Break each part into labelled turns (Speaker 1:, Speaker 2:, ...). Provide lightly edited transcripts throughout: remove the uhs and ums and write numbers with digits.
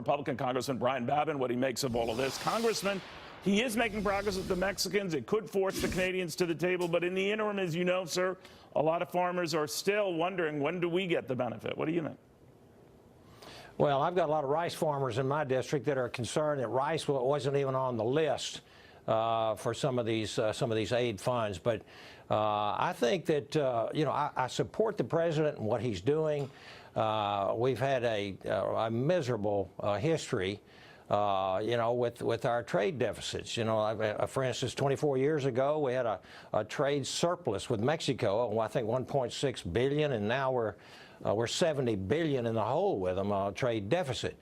Speaker 1: Republican Congressman Brian Babin what he makes of all of this. Congressman, he is making progress with the Mexicans. It could force the Canadians to the table. But in the interim, as you know, sir, a lot of farmers are still wondering, when do we get the benefit? What do you think?
Speaker 2: Well, I've got a lot of rice farmers in my district that are concerned that rice wasn't even on the list for some of these aid funds. But I think that I support the president and what he's doing. We've had a miserable history, with our trade deficits. For instance, 24 years ago, we had a trade surplus with Mexico. I think 1.6 billion, and now we're 70 billion in the hole with them, trade deficit.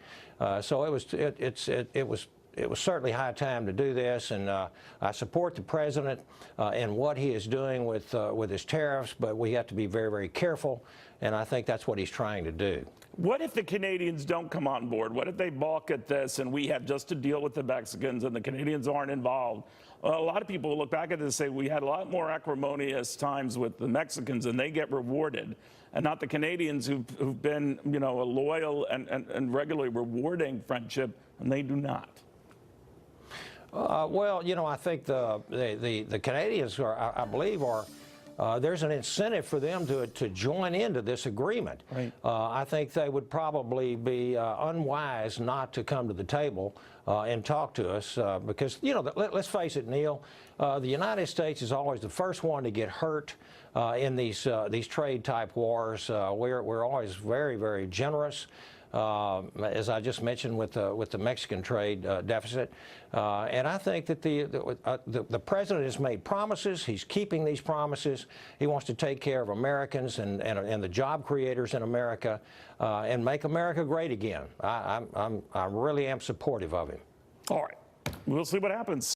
Speaker 2: So it was certainly high time to do this, and I support the president and what he is doing with his tariffs, but we have to be very, very careful, and I think that's what he's trying to do.
Speaker 1: What if the Canadians don't come on board? What if they balk at this and we have just to deal with the Mexicans and the Canadians aren't involved? A lot of people will look back at this and say we had a lot more acrimonious times with the Mexicans and they get rewarded, and not the Canadians who've been, a loyal and regularly rewarding friendship, and they do not.
Speaker 2: Well, I think the Canadians I believe there's an incentive for them to join into this agreement.
Speaker 1: Right.
Speaker 2: I think they would probably be unwise not to come to the table and talk to us because, let's face it, Neil, the United States is always the first one to get hurt in these trade type wars. We're always very, very generous. As I just mentioned with the Mexican trade deficit, and I think that the president has made promises. He's keeping these promises. He wants to take care of Americans and the job creators in America and make America great again. I really am supportive of him.
Speaker 1: All right, we'll see what happens.